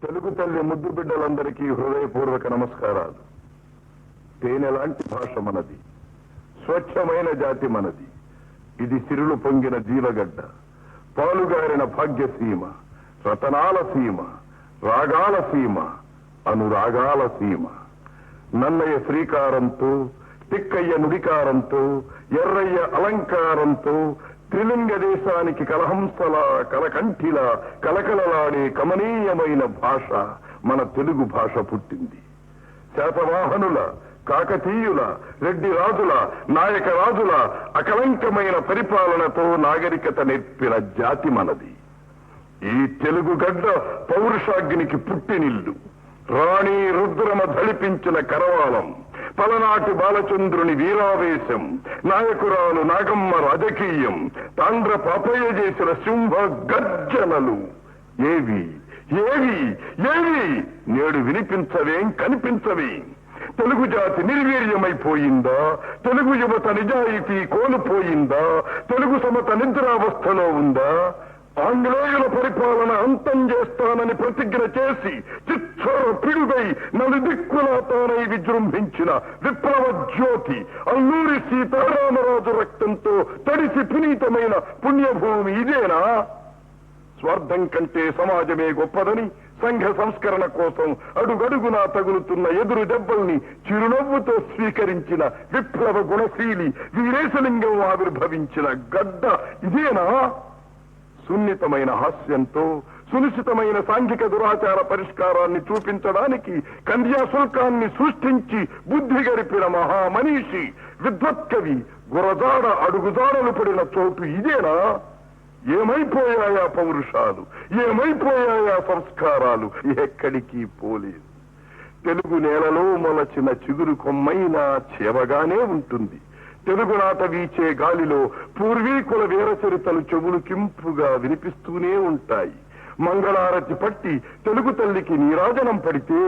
తెలుగు తల్లి ముద్దు బిడ్డలందరికీ హృదయపూర్వక నమస్కారాలు. తేనెలాంటి భాష మనది, స్వచ్ఛమైన జాతి మనది. ఇది సిరులు పొంగిన జీవగడ్డ, పాలుగారిన భాగ్యసీమ, రతనాల సీమ, రాగాల సీమ, అనురాగాల సీమ. నన్నయ్య శ్రీకారంతో, తిక్కయ్య నుడికారంతో, ఎర్రయ్య అలంకారంతో త్రిలింగ దేశానికి కలహంసలా, కలకంఠిలా కలకలలాడే కమనీయమైన భాష మన తెలుగు భాష పుట్టింది. శాతవాహనుల, కాకతీయుల, రెడ్డి రాజుల, నాయక రాజుల అకలంకమైన పరిపాలనతో నాగరికత నేర్పిన జాతి మనది. ఈ తెలుగు గడ్డ పౌరుషాగ్నికి పుట్టినిల్లు, రాణి రుద్రమ ధళిపించిన కరవాలం, పలనాటి బాలచంద్రుని వీరావేశం, నాయకురాలు నాగమ్మ రాజకీయం, తాండ్ర పాపయ్య చేసిన సింహ గర్జనలు. ఏవి ఏవి ఏవి నేడు వినిపించవేం, కనిపించవేం? తెలుగు జాతి నిర్వీర్యమైపోయిందా? తెలుగు యువత నిజాయితీ కోల్పోయిందా? తెలుగు సమత నిద్రావస్థలో ఉందా? ఆంగ్లేయుల పరిపాలన అంతం చేస్తానని ప్రతిజ్ఞ చేసి చిచ్చోర పిడుగై నలుదిక్కులా తానై విజృంభించిన విప్లవ జ్యోతి అల్లూరి సీతారామరాజు రక్తంతో తడిసి పునీతమైన పుణ్యభూమి ఇదేనా? స్వార్థం కంటే సమాజమే గొప్పదని సంఘ సంస్కరణ కోసం అడుగడుగునా తగులుతున్న ఎదురు దెబ్బల్ని చిరునవ్వుతో స్వీకరించిన విప్లవ గుణశీలి వీరేశలింగం ఆవిర్భవించిన గడ్డ ఇదేనా? సున్నితమైన హాస్యంతో, సునిశ్చితమైన సాంఘిక దురాచార పరిష్కారాన్ని చూపించడానికి కన్యాశుల్కాన్ని సృష్టించి బుద్ధి గరిపిన మహామనీషి విద్వత్కవి గురజాడ అడుగుజాడలు పడిన చోటు ఇదేనా? ఏమైపోయాయా పౌరుషాలు, ఏమైపోయాయా సంస్కారాలు? ఎక్కడికి పోలేదు. తెలుగు నేలలో మొలచిన చిగురు కొమ్మైనా చేవగానే ఉంటుంది. తెలుగునాట వీచే గాలిలో పూర్వీకుల వీరచరితలు చెవులు కింపుగా వినిపిస్తూనే ఉంటాయి. మంగళారతి పట్టి తెలుగు తల్లికి నీరాజనం పడితే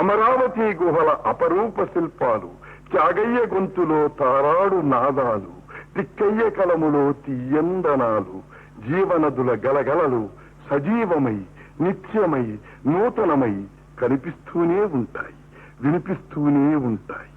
అమరావతి గుహల అపరూప శిల్పాలు, త్యాగయ్య గొంతులో తారాడు నాదాలు, తిక్కయ్య కలములో తీయందనాలు, జీవనదుల గలగలలు సజీవమై, నిత్యమై, నూతనమై కనిపిస్తూనే ఉంటాయి, వినిపిస్తూనే ఉంటాయి.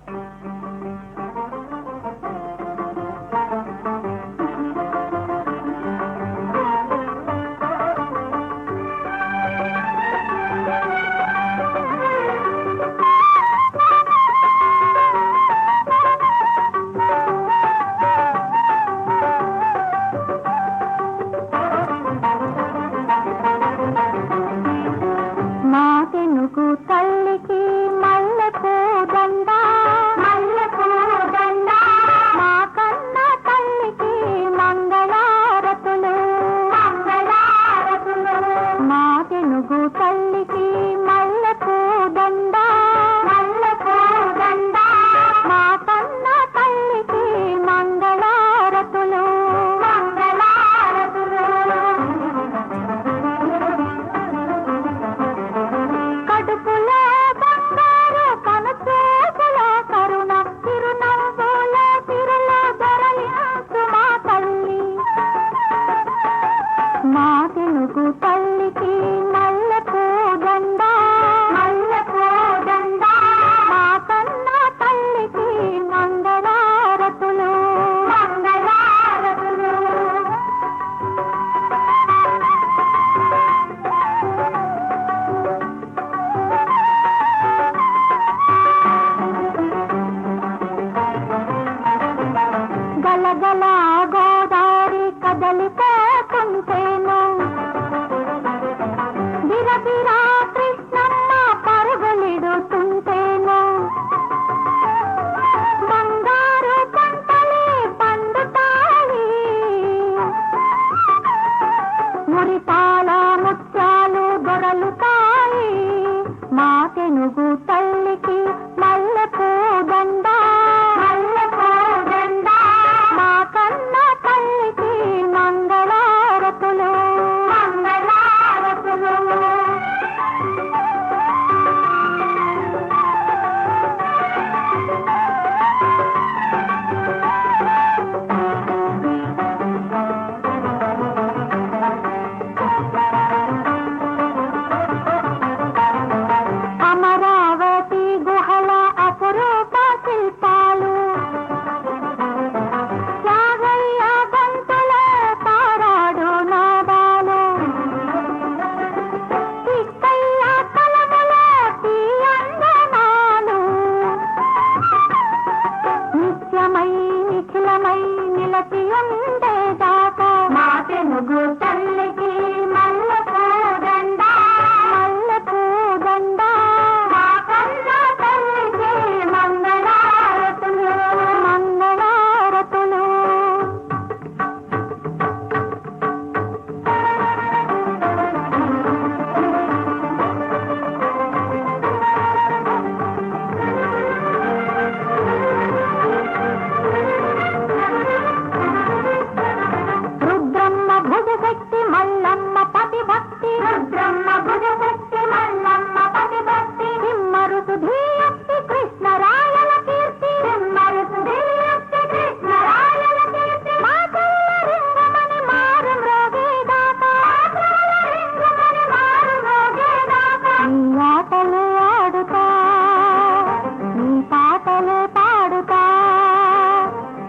ఆటలు ఆడుతా, నీ పాటలు పాడుతా.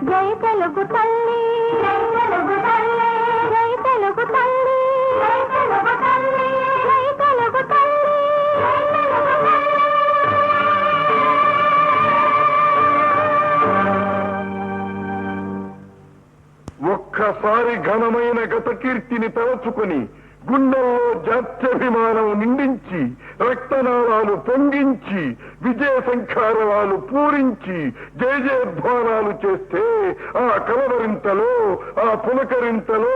జై తెలుగు తల్లి, జై తెలుగు తల్లి, జై తెలుగు తల్లి, జై తెలుగు తల్లి, జై తెలుగు తల్లి, జై తెలుగు తల్లి. ఒక్కసారి ఘనమైన గత కీర్తిని తలచుకొని గుండెల్లో జాత్యభిమానం నిండించి రక్తనాళాలు పొంగించి విజయ సంఖారాలు పూరించి జయజయధ్వానాలు చేస్తే ఆ కలవరింతలో ఆ పులకరింతలో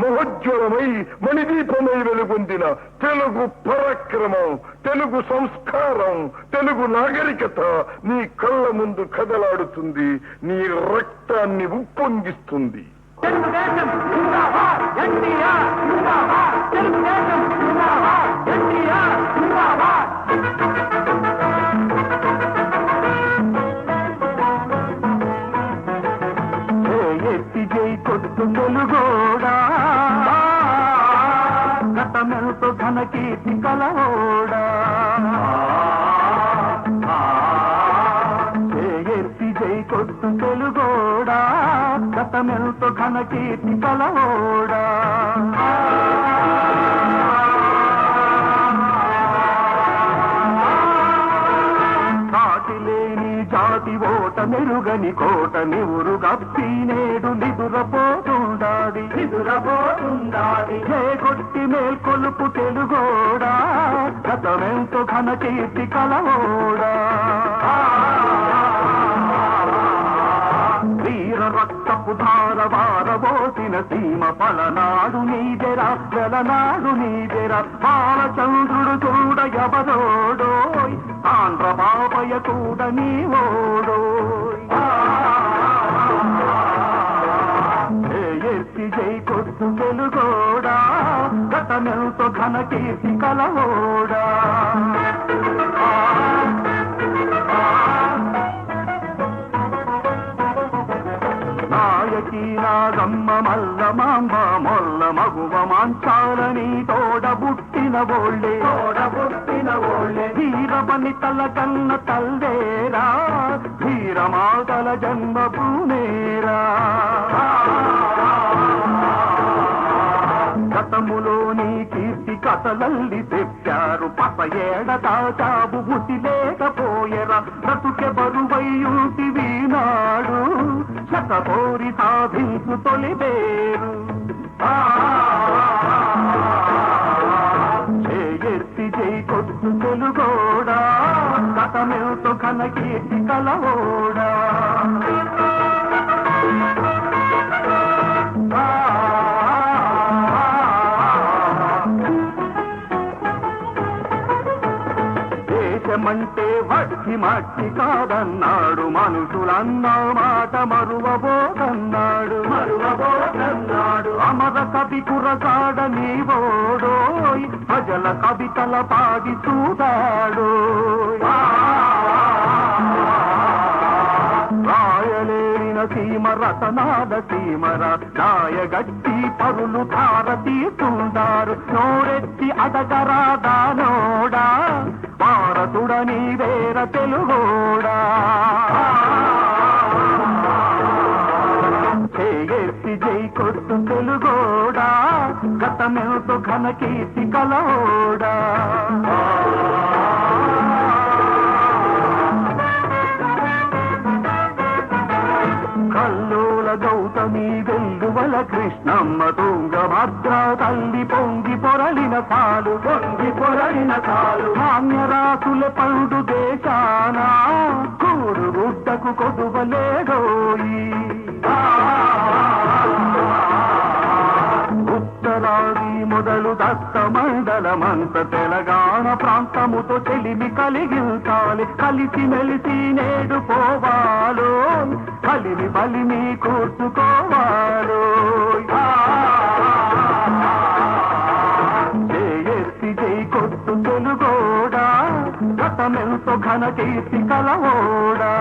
మహోజ్వలమై మణిదీపమై వెలుగొందిన తెలుగు పరాక్రమం, తెలుగు సంస్కారం, తెలుగు నాగరికత నీ కళ్ళ ముందు కదలాడుతుంది, నీ రక్తాన్ని ఉప్పొంగిస్తుంది. తెలుగుదేశం జిందాబాద్, ఎన్టీఆర్ జిందాబాద్, తెలుగుదేశం జిందాబాద్, ఎన్టీఆర్ జిందాబాద్. ఎత్తి జై కొట్టు తెలుగోడా, గతమెంతో ఘన కీర్తి కలవోడా. ఎత్తి జై కొట్టు తెలుగోడా, గతమెంతో ఘన కీర్తి కలవోడా. సాటిలేని జాతి ఓట మెరుగని కోట నివురు గప్పి నేడు నిదురపోతుండాది, నిదురపోతుండాది. ఏ కొట్టి మేల్కొలుపు తెలుగోడా, గతమెంతో ఘన కీర్తి కలవోడా. వీర రక్తపు ధార వారబోసిన సీమ పలనాడు నీదెరా, వెలనాడు నీదెరా. బాలచంద్రుడు చూడ ఎవరోడోయ్, ఆంధ్ర బాబయ్య చూడ నీవోడోయ్. ఎత్తి జై కొట్టు తెలుగోడా, గతమెంతో ఘన కీర్తి కలవోడా. నాయకి నాగమ్మ మల్ల మాంబ మొల్ల మగువ మాంచాలని తోడబుట్టిన ఓళ్ళే, తోడబుట్టిన ఓళ్ళే. వీరబని తల కన్న తల్లేరా, వీరమాతల జన్మ భూమేరా. గతములోని కీర్తి కథలల్లి తెప్పారు, పస ఏడ తాచాబు బుద్ధి లేకపోయరా. బ్రతుకె బరువయ్యుంటి వీనాడు, శతకోరి సాధించు తొలిపేరు. ఎత్తి జై కొట్టు తెలుగోడా, గతమెంతో ఘన కీర్తి కలవోడా. దేశమంటే వట్టి మట్టి కాదన్నాడు, మనుషులన్న మాట మరువబోతన్నాడు, మరువబోతన్నాడు. అమర కవి కురసాడ నీవోడోయ్, ప్రజల కవితల పాడి చూడాడు. రాయలేరిన సీమ రతనాల సీమర, నాయగట్టి పరులు ధార తీస్తుండారు. నోరెత్తి అడగరాదానోడా, భారతుడ నీవేర తెలుగోడా. ఎత్తి జై కొట్టు తెలుగోడా, గతమెంతో ఘన కీర్తి కలవోడా. కల్లోల గౌతమి వెల్లువల కృష్ణమ్మ తుంగభద్ర తల్లి పొంగి పొరలిన సాలు, పొంగి పొరలిన సాలు. ధాన్యరాసుల పండు దేశాన కూడు గుడ్డకు కొదువలేడోయి. ఉత్తరాది మొదలు దత్త మండలమంత తెలంగాణ ప్రాంతముతో చెలిమి కలిగించాలి. కలిసి మెలిసి నేడు పోవాలో, కలిమి బలిమి కూర్చుకోవాలో. ఎత్తి జై కొట్టు తెలుగోడా, గతమెంతో ఘన కీర్తి కలవోడా.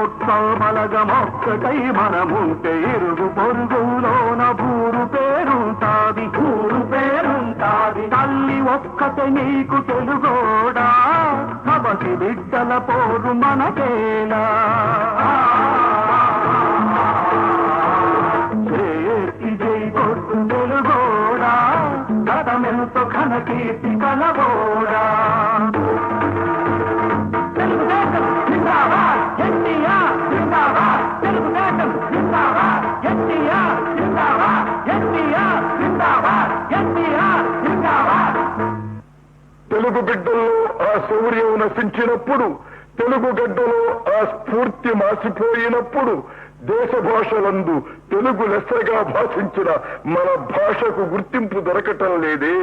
మనోత్సవమలగమొక్కటై మనముంటే ఇరుగు పొరుగులోన ఊరు పేరుంటాది తల్లి ఒక్కటే నీకు తెలుగోడా కబసి బిడ్డల పోరు మనకేలా జై కొట్టు తెలుగోడా గతమెంతో ఘన కీర్తి కలగోడా తెలుగు బిడ్డల్లో ఆ శౌర్యం నశించినప్పుడు, తెలుగు గడ్డలో ఆ స్ఫూర్తి మాసిపోయినప్పుడు, దేశ భాషలందు తెలుగు లెస్సగా భాషించిన మన భాషకు గుర్తింపు దొరకటం లేదే.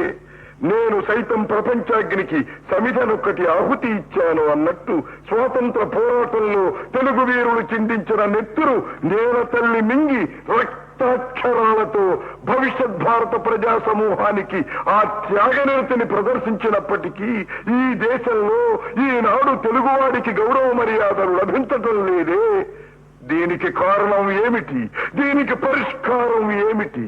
నేను సైతం ప్రపంచాగ్నికి సమిధనొక్కటి ఆహుతి ఇచ్చాను అన్నట్టు స్వాతంత్ర పోరాటంలో తెలుగు వీరులు చిందించిన నెత్తురు నేల తల్లి మింగి రక్తాక్షరాలతో భవిష్యత్ భారత ప్రజా సమూహానికి ఆ త్యాగనిరతిని ప్రదర్శించినప్పటికీ ఈ దేశంలో ఈనాడు తెలుగువాడికి గౌరవ మర్యాదలు లభించటం లేదే. దీనికి కారణం ఏమిటి? దీనికి పరిష్కారం ఏమిటి?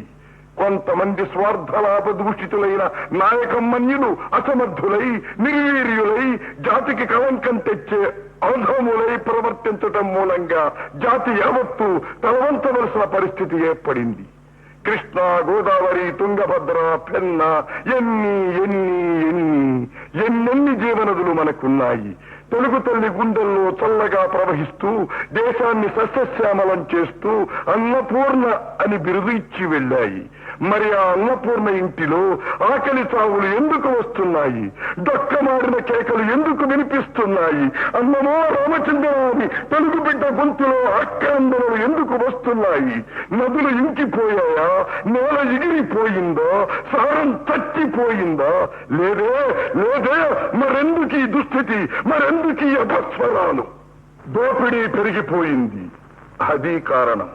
కొంతమంది స్వార్థలాభ దూషితులైన నాయకమన్యులు అసమర్థులై, నిర్వీర్యులై, జాతికి కళంకం తెచ్చే అధములై ప్రవర్తించటం మూలంగా జాతి యావత్తు తలవంచవలసిన పరిస్థితి ఏర్పడింది. కృష్ణా, గోదావరి, తుంగభద్ర, పెన్న ఎన్నెన్ని జీవనదులు మనకున్నాయి. తెలుగు తల్లి గుండెల్లో చల్లగా ప్రవహిస్తూ దేశాన్ని సస్యశ్యామలం చేస్తూ అన్నపూర్ణ అని బిరుదు ఇచ్చి వెళ్ళాయి. మరి ఆ అన్నపూర్ణ ఇంటిలో ఆకలి చావులు ఎందుకు వస్తున్నాయి? డొక్కమారిన కేకలు ఎందుకు వినిపిస్తున్నాయి? అన్నమో రామచంద్రాన్ని తెలుగు బిడ్డ గొంతులో ఆక్రందనలు ఎందుకు వస్తున్నాయి? నదులు ఇంకిపోయాయా? నేల ఎగిరిపోయిందా? సారం చచ్చిపోయిందా? లేదే లేదే. మరెందుకు ఈ దుస్థితి? మరెందుకు ఈ అపస్వరాలు? దోపిడీ పెరిగిపోయింది. అది కారణం.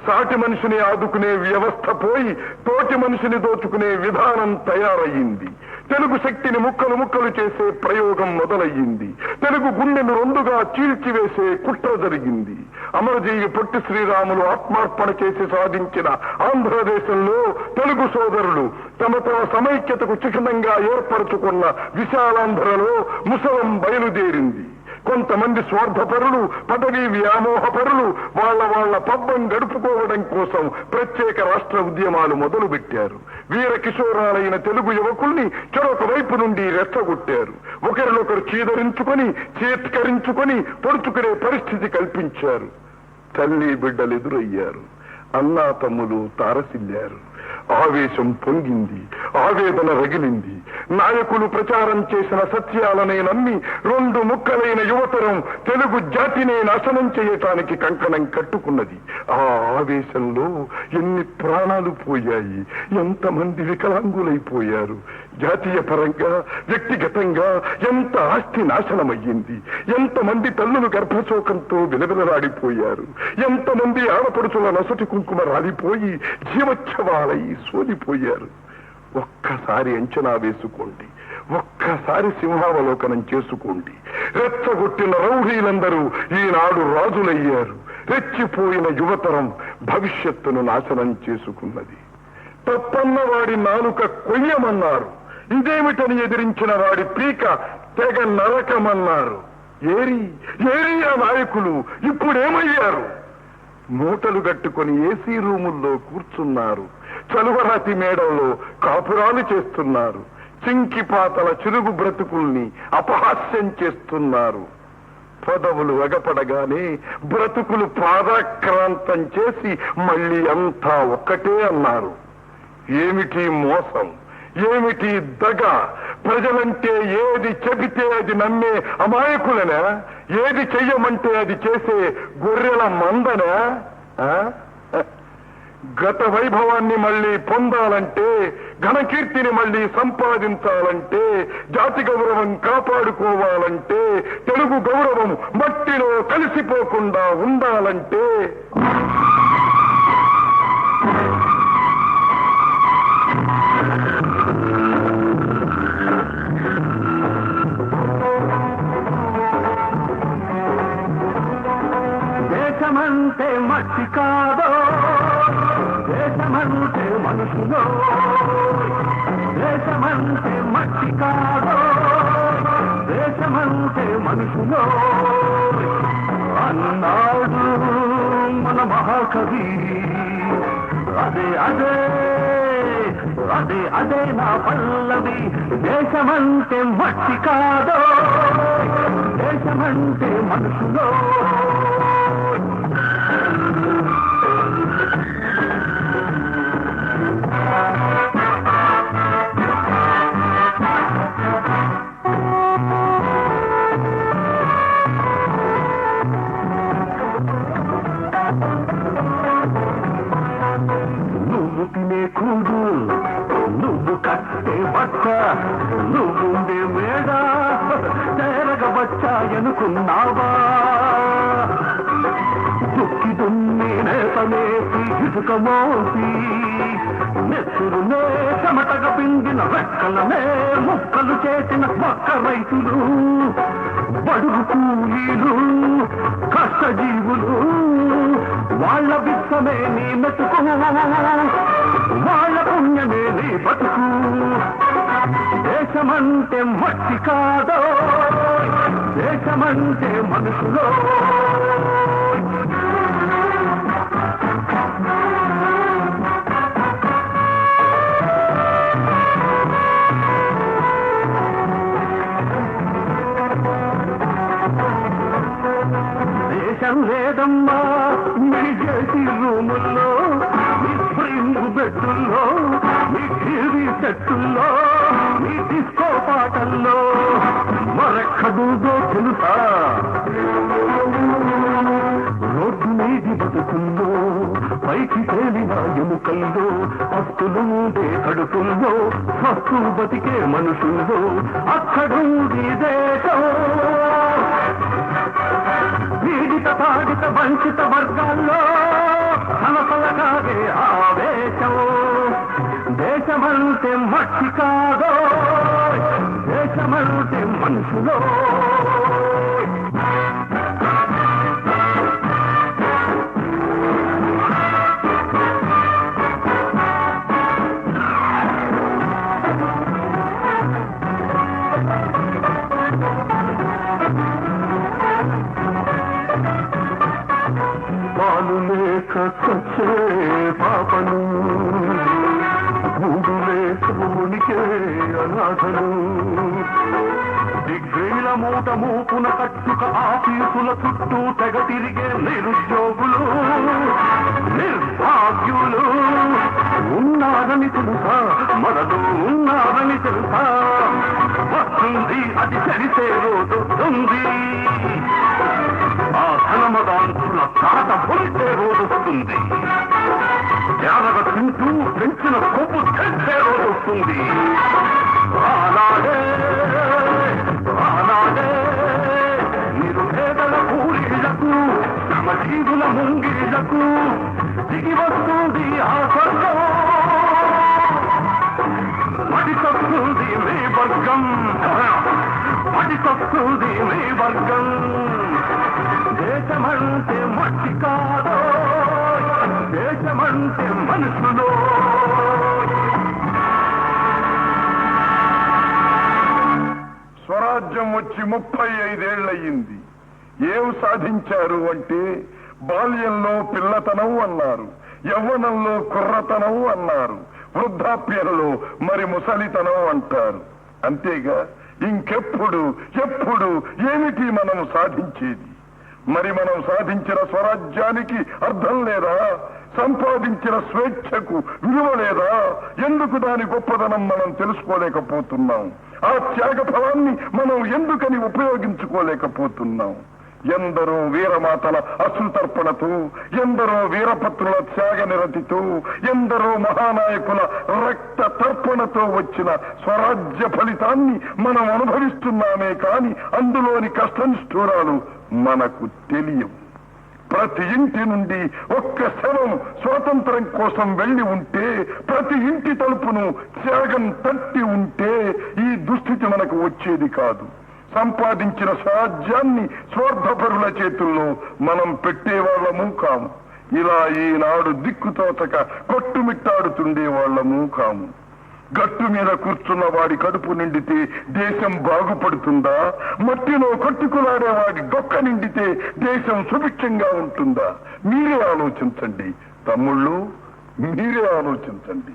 సాటి మనిషిని ఆదుకునే వ్యవస్థ పోయి తోటి మనిషిని దోచుకునే విధానం తయారయ్యింది. తెలుగు శక్తిని ముక్కలు ముక్కలు చేసే ప్రయోగం మొదలయ్యింది. తెలుగు గుండెను రెండుగా చీల్చివేసే కుట్ర జరిగింది. అమరజీవి పొట్టి శ్రీరాములు ఆత్మార్పణ చేసి సాధించిన ఆంధ్రదేశంలో తెలుగు సోదరులు తమ సమైక్యతకు చిహ్నంగా ఏర్పరచుకున్న విశాలాంధ్రలో ముసలం బయలుదేరింది. కొంతమంది స్వార్థపరులు, పదవీ వ్యామోహపరులు వాళ్ళ పబ్బం గడుపుకోవడం కోసం ప్రత్యేక రాష్ట్ర ఉద్యమాలు మొదలుపెట్టారు. వీర కిశోరాలైన తెలుగు యువకుల్ని చెరొక వైపు నుండి రెచ్చగొట్టారు. ఒకరినొకరు చీదరించుకొని, చేత్కరించుకొని పొడుచుకునే పరిస్థితి కల్పించారు. తల్లి బిడ్డలు ఎదురయ్యారు. అన్నా తమ్ములు తారసిల్లారు. ఆవేశం పొంగింది. ఆవేదన రగిలింది. నాయకులు ప్రచారం చేసిన సత్యాలనే నమ్మి రెండు ముక్కలైన యువతరం తెలుగు జాతినే నాశనం చేయటానికి కంకణం కట్టుకున్నది. ఆ ఆవేశంలో ఎన్ని ప్రాణాలు పోయాయి, ఎంతమంది వికలాంగులైపోయారు. జాతీయ పరంగా, వ్యక్తిగతంగా ఎంత ఆస్తి నాశనమయ్యింది. ఎంతమంది తల్లులు గర్భశోకంతో విలవిలలాడిపోయారు. ఎంతమంది ఆడపడుచుల నొసటి కుంకుమ రాలిపోయి జీవోత్సవాలై సోలిపోయారు. ఒక్కసారి అంచనా వేసుకోండి. ఒక్కసారి సింహావలోకనం చేసుకోండి. రెచ్చగొట్టిన రౌడీలందరూ ఈనాడు రాజులయ్యారు. రెచ్చిపోయిన యువతరం భవిష్యత్తును నాశనం చేసుకున్నది. తప్పన్న వాడి నాలుక కొయ్యమన్నారు. ఇదేమిటని ఎదిరించిన వాడి పీక తెగ నరకమన్నారు. ఏరి ఆ నాయకులు ఇప్పుడేమయ్యారు? మూటలు కట్టుకొని ఏసీ రూముల్లో కూర్చున్నారు. చలువరాతి మేడల్లో కాపురాలు చేస్తున్నారు. చింకిపాతల చిరుగు బ్రతుకుల్ని అపహాస్యం చేస్తున్నారు. పదవులు ఎగపడగానే బ్రతుకులు పాదాక్రాంతం చేసి మళ్ళీ అంతా ఒక్కటే అన్నారు. ఏమిటి మోసం, ఏమిటి దగ? ప్రజలంటే ఏది చెబితే అది నమ్మే అమాయకులనా? ఏది చెయ్యమంటే అది చేసే గొర్రెల మందనా? గత వైభవాన్ని మళ్ళీ పొందాలంటే, ఘనకీర్తిని మళ్ళీ సంపాదించాలంటే, జాతి గౌరవం కాపాడుకోవాలంటే, తెలుగు గౌరవం మట్టిలో కలిసిపోకుండా ఉండాలంటే దేశమంటే మట్టి కాదో దేశమంటే మనుషులో దేశమంటే మట్టి కాదో దేశమంటే మనుషులో అన్నాడు మన మహాకవి. అదే అదే అదే అదే నా పల్లవి. దేశమంటే మట్టి కాదో దేశమంటే మనుషులో. నువ్వు తినే కూడు, నువ్వు కట్టే బట్ట, నువ్వుండే మేడ చేరగవచ్చాయనుకున్నావా? దుక్కి దున్ని నేతనేసి ఇసుక మోసి నెత్తురునే చెమటగా పిండిన రెక్కలనే ముక్కలు చేసిన పక్క రైతులు, బడుగు కూలీలు, కష్టజీవులు, వాళ్ళ విత్తమే నీ మెతుకు, వాళ్ళ పుణ్యమే నీ బతుకు. దేశమంటే మట్టి కాదో దేశమంటే మనుషులో. దేశం లేదమ్మా మీ గేటి రూముల్లో, మీ స్ప్రింగ్ బెడ్డుల్లో, మీ టీవీ సెట్టుల్లో, మీ డిస్కో పాటల్లో. మరెక్కడుదో తెలుసా? రోడ్డు మీది బతుకుల్లో, పైకి తేలిన ఎముకల్లో, పస్తులుండే కడుపుల్లో, పస్తు బతికే మనుషుల్లో. అక్కడుంది దేశం పీడిత బాధిత వంచిత వర్గాల్లో కలకలగాగే ఆవేశం. దేశమంటే మట్టి కాదో దేశమంటే మనుషులో. పాలు లేక చచ్చే పాపను, గూడు లేక మునికే అనాథలు, డిగ్రీల మూట మూపున కట్టుక ఆఫీసుల చుట్టూ తెగ తిరిగే నిరుద్యోగులు, నిర్భాగ్యులు ఉన్నారని తెలుసా? మనలో ఉన్నారని తెలుసా? వస్తుంది అది తెలిసే రోజు ఉంది. ఆ ధనమదాంతుల తాట పొలిసే రోజొస్తుంది. జానగ తింటూ పెంచిన కొవ్వు తెలిసే రోజొస్తుంది. ఆనాడే ఆనాడే నిరుపేదల కూలీలకు, శ్రమజీవుల ముంగిళ్లకు దిగి వస్తుంది ఆ స్వర్గం. మడికొస్తుంది మీ వర్గం, మడికొస్తుంది మీ వర్గం. దేశమంటే మట్టి కాదో దేశమంటే మనుషులో. స్వరాజ్యం వచ్చి 35 ఏళ్లయ్యింది. ఏం సాధించారు అంటే బాల్యంలో పిల్లతనం అన్నారు, యవ్వనంలో కుర్రతనం అన్నారు, వృద్ధాప్యంలో మరి ముసలితనం అంటారు. అంతేగా ఇంకెప్పుడు ఎప్పుడు ఏమిటి మనం సాధించేది? మరి మనం సాధించిన స్వరాజ్యానికి అర్థం లేదా? సంపాదించిన స్వేచ్ఛకు విలువ లేదా? ఎందుకు దాని గొప్పదనం మనం తెలుసుకోలేకపోతున్నాం? ఆ త్యాగ ఫలాన్ని మనం ఎందుకని ఉపయోగించుకోలేకపోతున్నాం? ఎందరో వీరమాతల అశ్రుతర్పణతో, ఎందరో వీరపత్రుల త్యాగ నిరతితో, ఎందరో మహానాయకుల రక్త తర్పణతో వచ్చిన స్వరాజ్య ఫలితాన్ని మనం అనుభవిస్తున్నామే కాని అందులోని కష్టనిష్ఠూరాలు మనకు తెలియవు. ప్రతి ఇంటి నుండి ఒక్క శవం స్వాతంత్రం కోసం వెళ్లి ఉంటే, ప్రతి ఇంటి తలుపును త్యాగం తట్టి ఉంటే ఈ దుస్థితి మనకు వచ్చేది కాదు. సంపాదించిన స్వరాజ్యాన్ని స్వార్థపరుల చేతుల్లో మనం పెట్టేవాళ్లము కాము. ఇలా ఈనాడు దిక్కుతోచక కొట్టుమిట్టాడుతుండేవాళ్లము కాము. గట్టు మీద కూర్చున్న వాడి కడుపు నిండితే దేశం బాగుపడుతుందా? మట్టిలో కొట్టుకులాడేవాడి డొక్క నిండితే దేశం సుభిక్షంగా ఉంటుందా? మీరే ఆలోచించండి తమ్ముళ్ళు, మీరే ఆలోచించండి.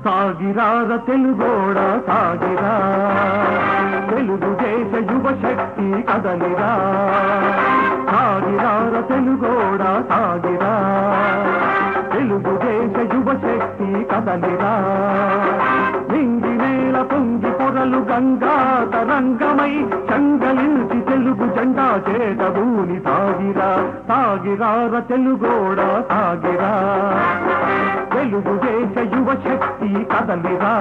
సాగిరార తెలుగోడా సాగిరా, తెలుగు దేశ యువ శక్తి కదలిరా. సాగిరార తెలుగోడా సాగిరా, తెలుగు దేశ యువ శక్తి కదలిరా. నింగి నేల పొంగి పొరలు గంగా తరంగమై చంగలించి తెలుగు జెండా చేతబూని సాగిరా. సాగిరార తెలుగోడా సాగిరా, తెలుగు దేశ యువ శక్తి కదలిరా.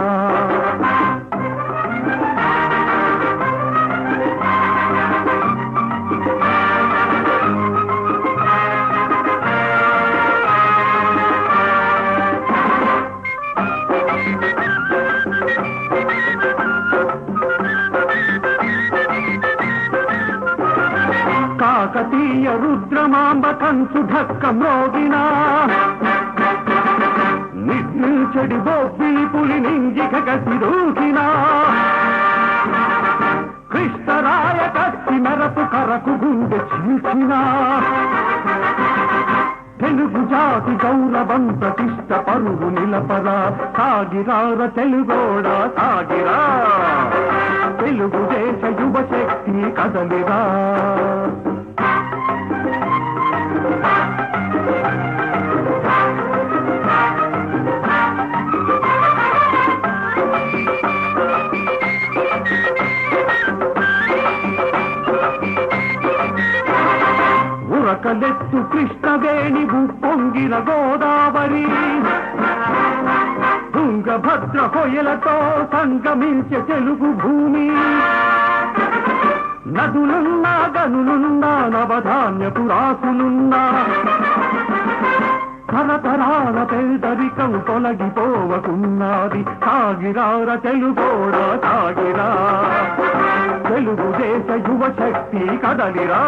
కాకతీయ రుద్రమాంబ కంచు ఢక్క మ్రోగినా, నిర్మించడి బొబ్బిలి పులి నింగిక గసిరూసినా, కృష్ణరాయ కత్తి మెరపు కరకు గుండె చీల్చినా, తెలుగు జాతి గౌరవం ప్రతిష్ట పరుగు నిలపరా. సాగిరార తెలుగోడా సాగిరా, తెలుగు దేశ యువ శక్తి కదలిరా. ఉరకలెత్తు కృష్ణవేణి పొంగిన గోదావరి, తుంగభద్ర హొయలతో సంగమించే తెలుగు భూమి. నదులున్నా గనులున్నా నవధాన్యపు రాసులున్నా, తరతరాల పేదరికం తొలగిపోవకున్నది. సాగిరార తెలుగోడా సాగిరా, తెలుగు దేశ యువ శక్తి కదలిరా.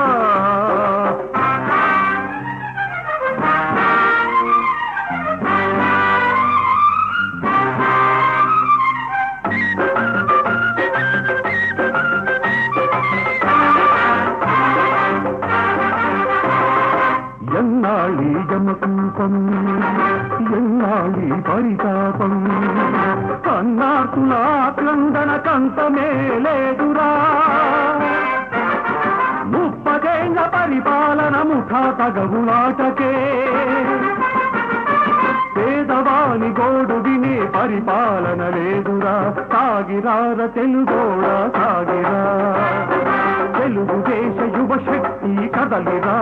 ఎన్నాళ్ళీ జమకూపం, ఎన్నాళ్ళీ పరితాపం, అన్నార్తుల క్రందన కంతమే లేదురా. 30 ఏళ్ల పరిపాలన ముఠా తగవులాటకే, పేదవాని గోడు వినే పరిపాలన లేదురా. సాగిరార తెలుగోడా సాగిరా, తెలుగు దేశ యువ శక్తి కదలిరా.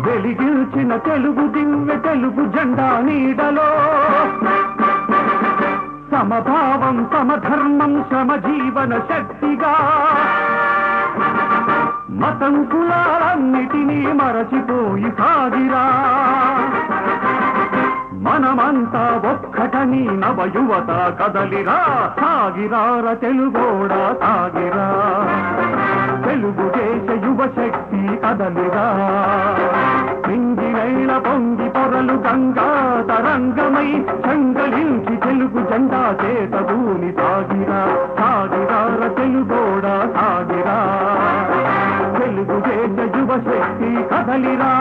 వెలిగిల్చిన తెలుగు దివ్య తెలుగు జెండా నీడలో, సమభావం సమధర్మం శ్రమజీవన శక్తిగా, మతం కులాలన్నిటినీ మరచిపోయి సాగిరా. మనమంతా ఒక్కటని నవయువత కదలిరా. సాగిరార తెలుగోడా సాగిరా, తెలుగు దేశ యువ శక్తి కదలిరా. పింగినైల పొంగి పొరలు గంగా తరంగమై చంగలించి తెలుగు జెండా చేతబూని సాగిరా. సాగిరార తెలుగోడా సాగిరా, తెలుగు దేశ యువ శక్తి కదలిరా.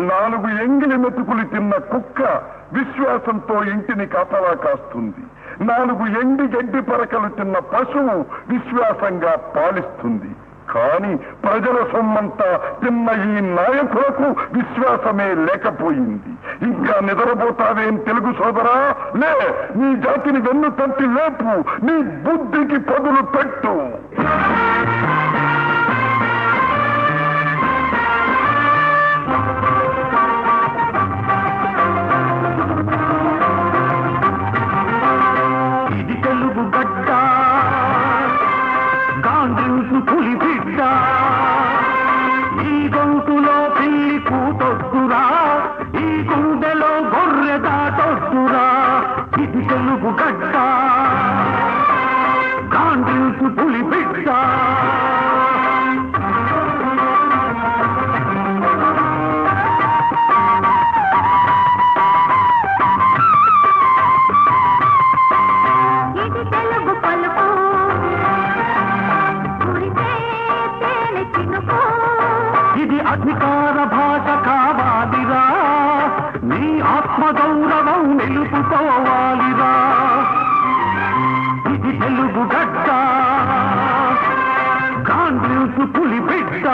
4 ఎంగిలి మెతుకులు తిన్న కుక్క విశ్వాసంతో ఇంటిని కాపలా కాస్తుంది. 4 ఎండి గడ్డి పరకలు తిన్న పశువు విశ్వాసంగా పాలిస్తుంది. కానీ ప్రజల సొమ్మంతా తిన్న ఈ నాయకులకు విశ్వాసమే లేకపోయింది. ఇంకా నిద్రపోతావేం తెలుగు సోదరా? లే, నీ జాతిని వెన్ను తట్టి లేపు, నీ బుద్ధికి పదులు పెట్టు. ఇది తెలుగు గడ్డ, గాండ్రించు పులి బిడ్డ, ఈ గొంతులో పిల్లి కూతొద్దురా, ఈ గుండెలో గొర్రె దాటొద్దురా. ఇది తెలుగు గడ్డ, గాండ్రించు పులి బిడ్డ. ఇది తెలుగు పలుకు, కురిసే తేనె చినుకు. ఇది అధికార భాష కావాలిరా, నీ ఆత్మగౌరవం నిలుపుకోవాలిరా. ఇది తెలుగు గడ్డ, గాండ్రించు పులి బిడ్డ.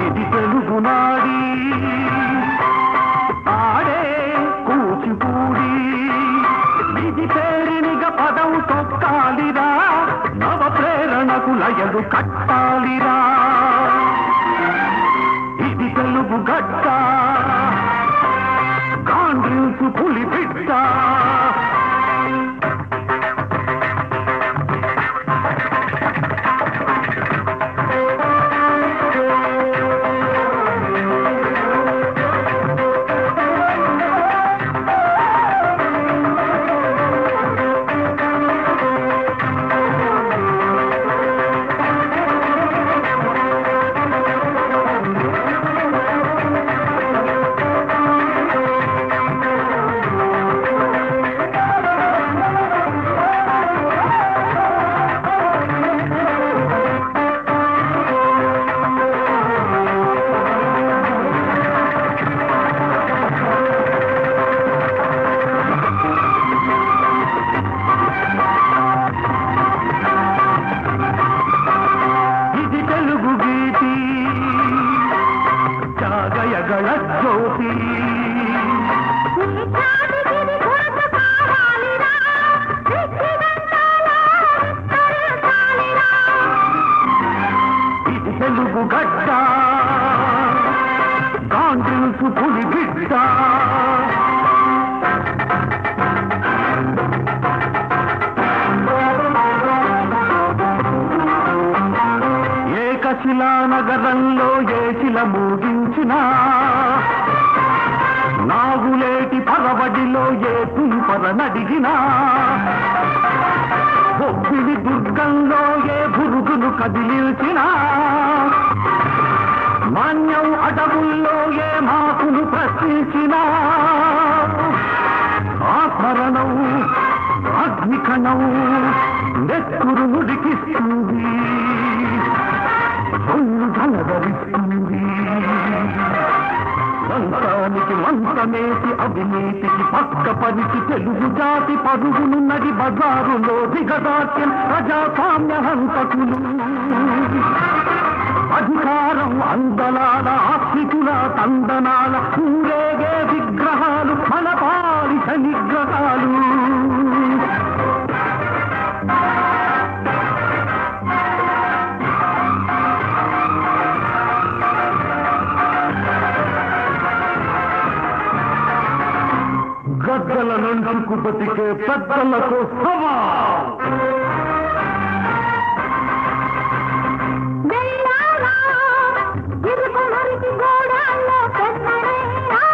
ఇది తెలుగు నాడి, ఆడే కూచిపూడి. ఇది పేరినిగ పదం తొక్కాలిరా, నవ ప్రేరణకు లయలు కట్టాలిరా. ఇది తెలుగు గడ్డ, గాండ్రించు పులి బిడ్డ. ఇది తెలుగు గీతి, జాగయగళ జ్యోతి. ఈ జాతికిది గుర్తు కావాలిరా, విచ్చిదంతాల విస్తరించాలిరా. ఇది తెలుగు గడ్డ, గాండ్రించు పులి బిడ్డ. ఏకశిలా నగరంలో ఏశిల మూగించిన, నాగులేటి పరవడిలో ఏ తుంపర నడిగినా, బొబ్బిలి దుర్గంలో ఏ పురుగును కదిలించినా, మాన్యం అడవుల్లో ఏ మాకును ప్రశ్నించినా, ఆభరణం అగ్నికణం నెత్తురు నుడికిస్తుంది, సొల్లు ధనధరిస్తుంది. మంత్రానికి మంత్రమేసి అవినీతికి పక్క పరిచి తెలుగు జాతి పరుగునున్నది బజారులో దిగదాత్యం ప్రజాస్వామ్య హంతకులు. అధికారం అందలాల ఆస్తికుల తందనాల ఊరేగే విగ్రహాలు మన పాలిత నిగ్రహాలు. గద్దల నంచుకు బతికే పెద్దలకు సవా. వెళ్ళారా, ఇరుకు మరికి గోడాల్లో పెద్దడేరా.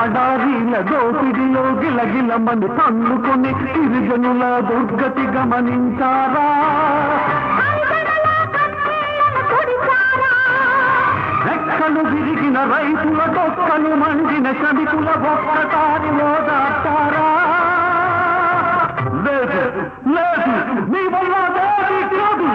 అడారీల దోపిడిలో గిలగిలమని తన్నుకొని గిరిజనుల దుర్గతి గమనించారా? రెక్కలు విరిగిన రైతుల తొక్కలు మండిన శ్రమికుల ఒక్కటారి ఓదార్చారా? లేదు లేదు, మీ వల్ల దేవి కాదు.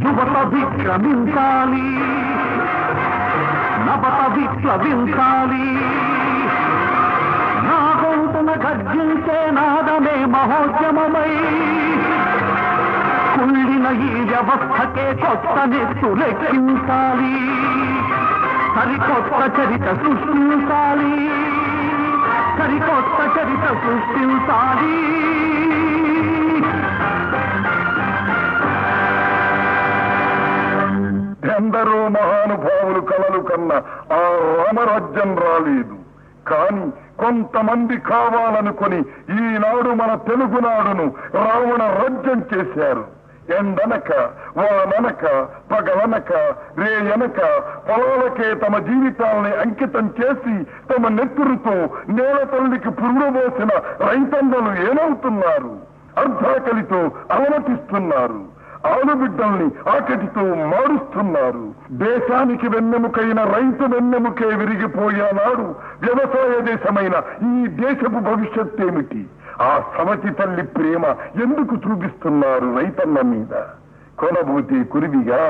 యువత విక్రమించాలి, నవత విప్లవించాలి. నా గొంతున గర్జించే నాదమే మహోద్యమమై కుళ్ళిన ఈ వ్యవస్థకే కొత్త నెత్తు లెక్కించాలి. సరికొత్త చరిత సృష్టించాలి, సరికొత్త చరిత సృష్టించాలి. ఎందరో మహానుభావులు కలలు కన్నా ఆ రామరాజ్యం రాలేదు. కాని కొంతమంది కావాలనుకొని ఈనాడు మన తెలుగునాడును రావణ రాజ్యం చేశారు. ఎండనక వాననక పగలనక రేయనక పొలాలకే తమ జీవితాల్ని అంకితం చేసి తమ నెత్తురుతో నేల తల్లికి పురుగబోసిన రైతన్నలు ఏమవుతున్నారు? అర్ధాకలితో అలమటిస్తున్నారు. ఆలుబిడ్డల్ని ఆకటితో మారుస్తున్నారు. దేశానికి వెన్నెముకైన రైతు వెన్నెముకే విరిగిపోయేనాడు వ్యవసాయ దేశమైన ఈ దేశపు భవిష్యత్తేమిటి? ఆ సమతి తల్లి ప్రేమ ఎందుకు చూపిస్తున్నారు రైతన్న మీద? కొనబోతే కురివిగా,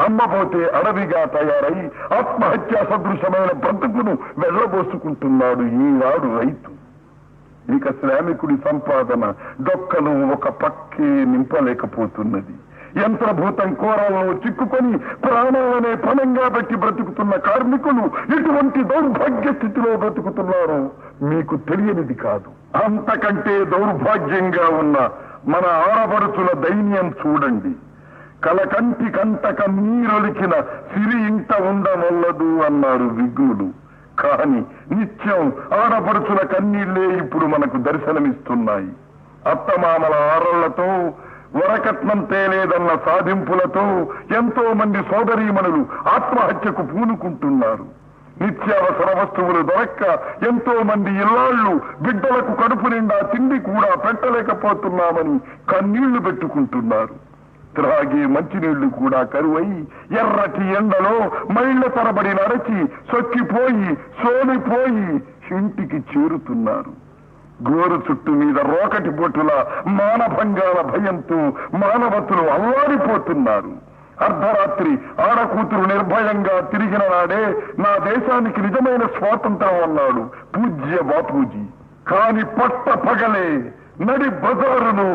అమ్మబోతే అడవిగా తయారై ఆత్మహత్యా సదృశమైన బ్రతుకును వెళ్ళబోసుకుంటున్నాడు ఈనాడు రైతు. ఇక శ్రామికుడి సంపాదన డొక్కలు ఒక పక్కే నింపలేకపోతున్నది. యంత్రభూతం కోరలను చిక్కుకొని ప్రాణాలనే పణంగా పెట్టి బ్రతుకుతున్న కార్మికులు ఇటువంటి దౌర్భాగ్య స్థితిలో బ్రతుకుతున్నారో మీకు తెలియనిది కాదు. అంతకంటే దౌర్భాగ్యంగా ఉన్న మన ఆడపడుచుల దైన్యం చూడండి. కలకంటి కంటక నీరొలికిన సిరి ఇంట ఉండవల్లదు అన్నారు విఘ్నుడు. కాని నిత్యం ఆడపడుచుల కన్నీళ్లే ఇప్పుడు మనకు దర్శనమిస్తున్నాయి. అత్తమామల ఆరళ్లతో, వరకట్నం తేలేదన్న సాధింపులతో ఎంతో మంది సోదరీమణులు ఆత్మహత్యకు పూనుకుంటున్నారు. నిత్యావసర వస్తువులు దొరక్క ఎంతో మంది ఇల్లాళ్లు బిడ్డలకు కడుపు నిండా తిండి కూడా పెట్టలేకపోతున్నామని కన్నీళ్లు పెట్టుకుంటున్నారు. త్రాగే మంచినీళ్లు కూడా కరువై ఎర్రటి ఎండలో మైళ్ల తరబడి నడచి సొక్కిపోయి సోలిపోయి ఇంటికి చేరుతున్నారు. గోరు చుట్టు మీద రోకటి పొట్టుల మానభంగాల భయంతో మానవతులు అల్లాడిపోతున్నారు. అర్ధరాత్రి ఆడకూతురు నిర్భయంగా తిరిగిన నాడే నా దేశానికి నిజమైన స్వాతంత్రం అన్నాడు పూజ్య బాపూజీ. కాని పట్ట పగలే నడి బజారును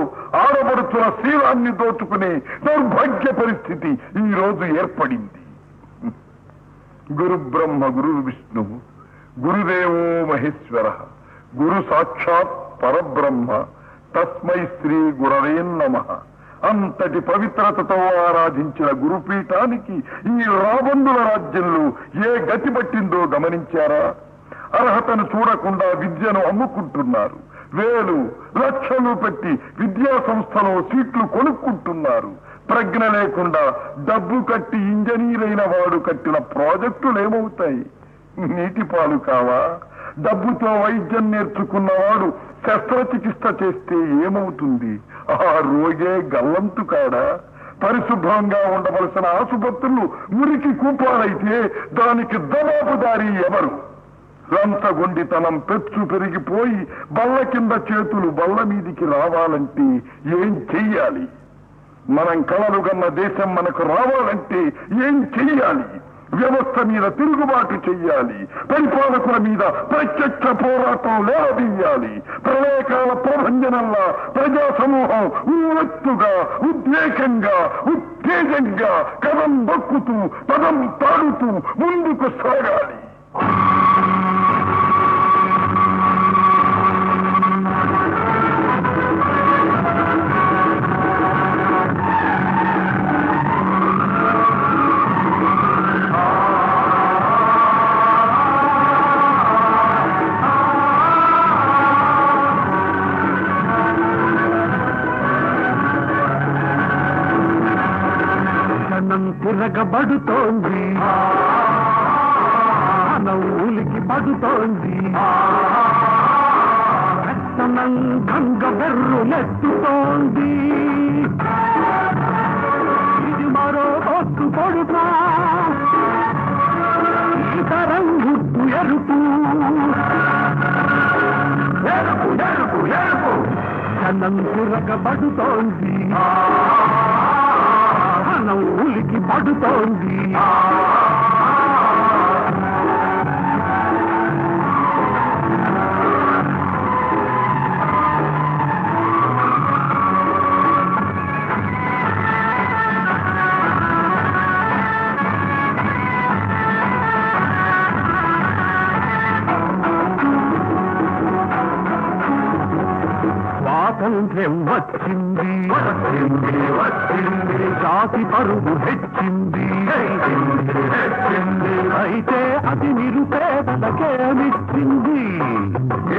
ఆడబడుతున్న శీలాన్ని దోచుకునే దౌర్భాగ్య పరిస్థితి ఈ రోజు ఏర్పడింది. గురు బ్రహ్మ గురు విష్ణువు గురుదేవో మహేశ్వర గురు సాక్షాత్ పరబ్రహ్మ తస్మై శ్రీ గురవే నమః. అంతటి పవిత్రతతో ఆరాధించిన గురుపీఠానికి ఈ రాబందుల రాజ్యంలో ఏ గతి పట్టిందో గమనించారా? అర్హతను చూడకుండా విద్యను అమ్ముకుంటున్నారు. వేలు లక్షలు పెట్టి విద్యా సంస్థలో సీట్లు కొనుక్కుంటున్నారు. ప్రజ్ఞ లేకుండా డబ్బు కట్టి ఇంజనీరైన వాడు కట్టిన ప్రాజెక్టులేమవుతాయి? నీటి పాలు కావా? డబ్బుతో వైద్యం నేర్చుకున్నవాడు శస్త్రచికిత్స చేస్తే ఏమవుతుంది? ఆ రోగే గల్లంతు కాడా? పరిశుభ్రంగా ఉండవలసిన ఆసుపత్రులు మురికి కూపాలైతే దానికి జవాబుదారీ ఎవరు? లంచగొండితనం పెచ్చు పెరిగిపోయి బల్ల కింద చేతులు బల్ల మీదికి రావాలంటే ఏం చెయ్యాలి? మనం కలలుగన్న దేశం మనకు రావాలంటే ఏం చెయ్యాలి? వ్యవస్థ మీద తిరుగుబాటు చెయ్యాలి. పరిపాలకుల మీద ప్రత్యక్ష పోరాటం లేవదీయాలి. ప్రళయకాల ప్రభంజనంలా ప్రజా సమూహం ఉవ్వెత్తుగా ఉద్వేగంగా ఉత్తేజంగా కదం దొక్కుతూ పదం తాడుతూ ముందుకు సాగాలి. తిరగబడుతోంది, ఉలికి పడుతోంది, గంగ బెర్రులెత్తుతోంది. ఇది మరో పొత్తు పొడుతా, ఈ తరం గుర్తు ఎరుపు ఎరుపు ఎరుపు ఎరుపు జనం తిరగబడుతోంది, మనం ఉలికి పడుతోంది. స్వాతంత్ర్యం వచ్చింది, వచ్చింది వచ్చింది, జాతి పరుగు హెచ్చింది, అయితే అది నిరుపేదలకేమిచ్చింది,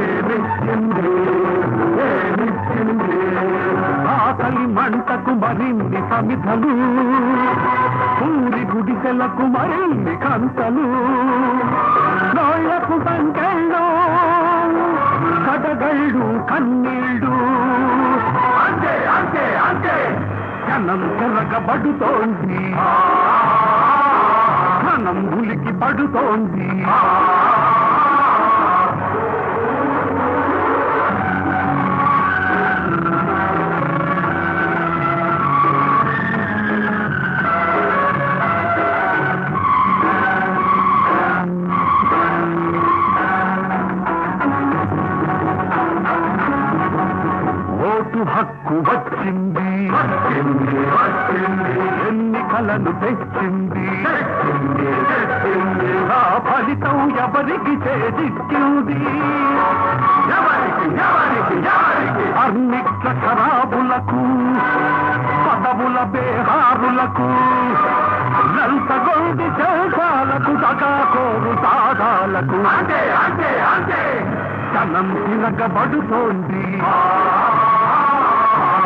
ఏమిచ్చింది ఏమిచ్చింది. ఆకలి మంటకు మరిన్ని సమిధలు, ఊరి గుడిసెలకు మరిన్ని కంతలు, నోళ్లకు సంకెళ్ళు, కడగళ్ళు కన్నీళ్ళు, అంతే అంతే అంతే జనం తిరగబడుతోంది, జనం ఉలికి పడుతోంది. ఓటు హక్కు వచ్చింది, వచ్చింది వచ్చింది, ఎన్నికలను తెచ్చింది, తెచ్చింది తెచ్చింది. ఆ ఫలితం ఎవరికి చేజిక్కింది, ఎవరికి ఎవరికి ఎవరికి. అన్నిట్ల ఖరాబులకు, పదవుల బేహారులకు, నంతగొండి శేషాలకు, సగాకోరు సాగాలకు, అంతే అంతే అంతే జనం తిరగబడుతోంది,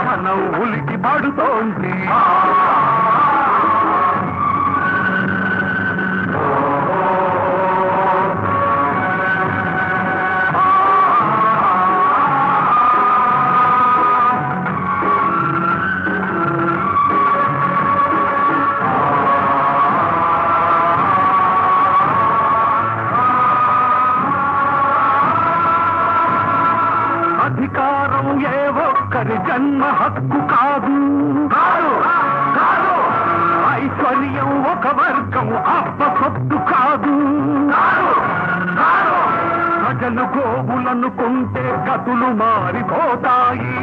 మనం ఉలికి పడుతోంది. అధికారం ఏ ఒక్కరి జన్మ హక్కు కాదు, ఐశ్వర్యం ఒక వర్గం అబ్బ సొత్తు కాదు, ప్రజలు గోవులనుకుంటే గతులు మారిపోతాయి,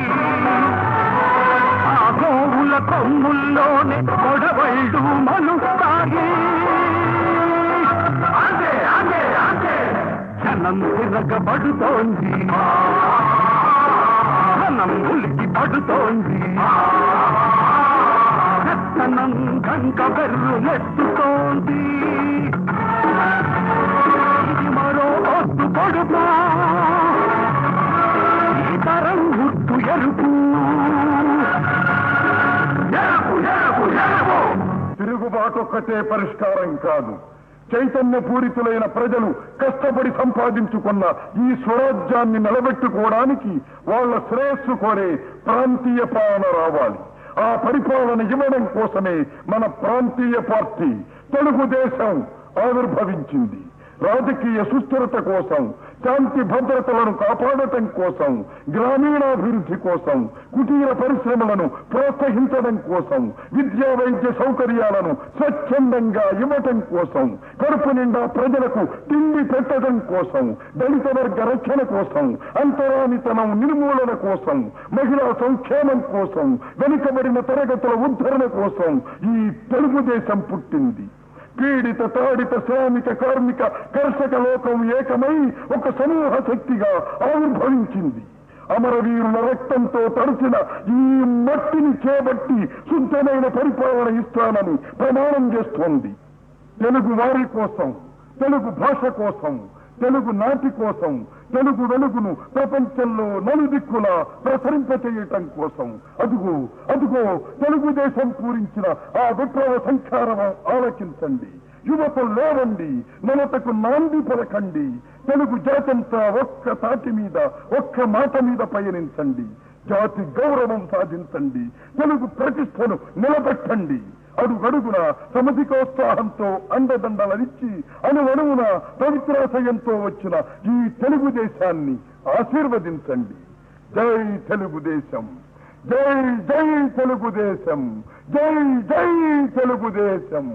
ఆ గోవుల కొమ్ముల్లోనే గొడవళ్ళు మలుస్తాయి. అంతే అంతే అంతే జనం తిరగబడుతోంది, జనం ఉలికి పడుతోంది, పెత్తనం గంగ బెర్రులెత్తుతోంది. ఇది మరో పొత్తు పొడుపు, ఈ తరం గుర్తు ఎరుపు ఎరుపు ఎరుపు ఎరుపు. తిరుగుబాటొక్కటే పరిష్కారం కాదు. చైతన్యపూరితులైన ప్రజలు కష్టపడి సంపాదించుకున్న ఈ స్వరాజ్యాన్ని నిలబెట్టుకోవడానికి వాళ్ళ శ్రేయస్సు కోరే ప్రాంతీయ పాలన రావాలి. ఆ పరిపాలన ఇవ్వడం కోసమే మన ప్రాంతీయ పార్టీ తెలుగుదేశం ఆవిర్భవించింది. రాజకీయ సుస్థిరత కోసం, శాంతి భద్రతలను కాపాడటం కోసం, గ్రామీణాభివృద్ధి కోసం, కుటీర పరిశ్రమలను ప్రోత్సహించడం కోసం, విద్యా వైద్య సౌకర్యాలను స్వచ్ఛందంగా ఇవ్వటం కోసం, కడుపు నిండా ప్రజలకు తిండి పెట్టడం కోసం, దళిత వర్గ రక్షణ కోసం, అంతరానితనం నిర్మూలన కోసం, మహిళా సంక్షేమం కోసం, వెనుకబడిన తరగతుల ఉద్ధరణ కోసం ఈ తెలుగుదేశం పుట్టింది. పీడిత తాడిత శ్రామిక కార్మిక కర్షక లోకం ఏకమై ఒక సమూహ శక్తిగా ఆవిర్భవించింది. అమరవీరుల రక్తంతో తడిసిన ఈ మట్టిని చేపట్టి శుద్ధమైన పరిపాలన ఇస్తానని ప్రమాణం చేస్తోంది. తెలుగు వారి కోసం, తెలుగు భాష కోసం, తెలుగు నాటి కోసం, తెలుగు వెలుగును ప్రపంచంలో నలుదిక్కులా ప్రసరింపచేయటం కోసం అదుగో అదుగో తెలుగుదేశం పూరించిన ఆ విప్లవ సంచారము ఆలకించండి. యువత లేవండి, నలతకు నాంది పలకండి. తెలుగు జాతంతా ఒక్క తాటి మీద ఒక్క మాట మీద పయనించండి. జాతి గౌరవం సాధించండి, తెలుగు ప్రతిష్టను నిలబెట్టండి. అడుగడుగున సమధికోత్సాహంతో అండదండలనిచ్చి అణువణువున పవిత్రాశయంతో వచ్చిన ఈ తెలుగుదేశాన్ని ఆశీర్వదించండి. జై తెలుగుదేశం, జై జై తెలుగుదేశం, జై జై తెలుగుదేశం.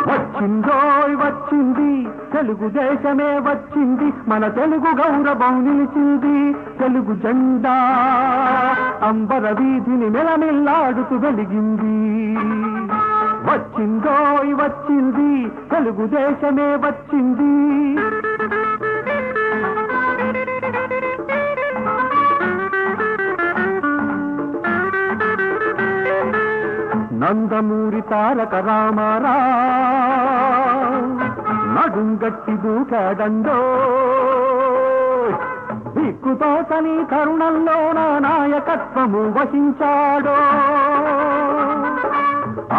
వచ్చిందోయ్ వచ్చింది తెలుగుదేశమే వచ్చింది, మన తెలుగు గౌరవం నిలిచింది. తెలుగు జెండా అంబర వీధిని మెలమెల్లాడుతూ వెలిగింది. వచ్చిందోయ్ వచ్చింది తెలుగుదేశమే వచ్చింది. నందమూరి తారక రామారావు నడుంగట్టి దూకాడండో, దిక్కుతోచని తరుణంలో నా నాయకత్వము వహించాడో.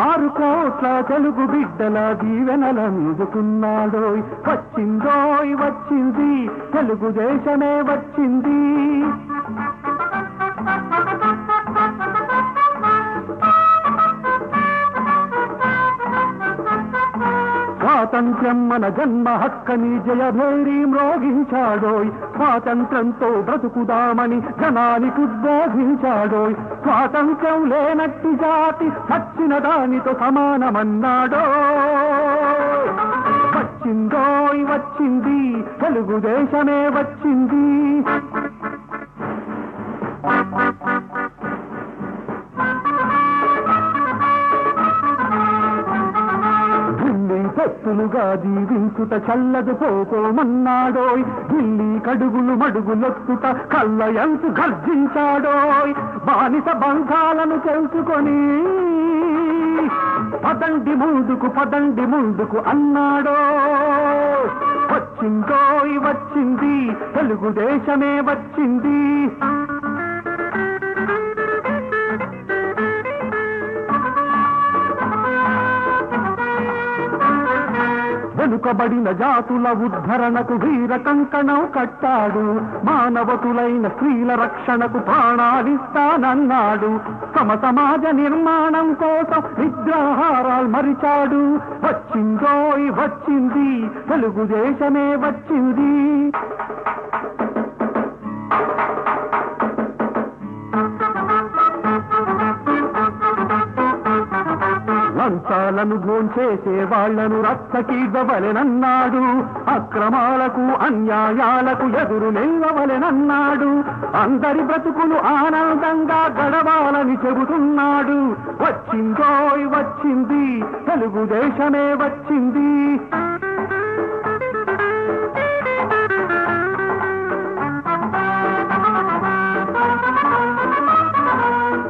6 కోట్ల తెలుగు బిడ్డల దీవెనలందుకున్నాడోయ్. వచ్చిందోయ్ వచ్చింది తెలుగుదేశమే వచ్చింది. స్వాతంత్ర్యం మన జన్మ హక్కని జయభేరీ మ్రోగించాడోయ్. స్వాతంత్ర్యంతో బ్రతుకుదామని జనానికి ఉద్బోధించాడోయ్. స్వాతంత్ర్యం లేనట్టి జాతి చచ్చిన దానితో సమానమన్నాడోయ్. వచ్చిందోయ్ వచ్చింది తెలుగుదేశమే వచ్చింది. భక్తులుగా జీవించుట చల్లదు పోకోమన్నాడోయ్. ఢిల్లీ కడుగులు మడుగులొత్తుట కళ్ళయంతు గర్జించాడోయ్. బానిస బంధాలను తెలుసుకొని పదండి ముందుకు అన్నాడోయ్. వచ్చిందోయ్ వచ్చింది తెలుగుదేశమే వచ్చింది. వెనుకబడిన జాతుల ఉద్ధరణకు వీర కంకణం కట్టాడు. మానవతులైన స్త్రీల రక్షణకు ప్రాణాలిస్తానన్నాడు. సమాజ నిర్మాణం కోసం నిద్రాహారాలు మరిచాడు. వచ్చిందోయ్ వచ్చింది తెలుగుదేశమే వచ్చింది. లంచాలను భోంచేసే వాళ్లను రక్తకీడ్వవలెనన్నాడు. అక్రమాలకు అన్యాయాలకు ఎదురు నిల్లవలెనన్నాడు. అందరి బ్రతుకులు ఆనందంగా గడవాలని చెబుతున్నాడు. వచ్చిందోయ్ వచ్చింది తెలుగుదేశమే వచ్చింది.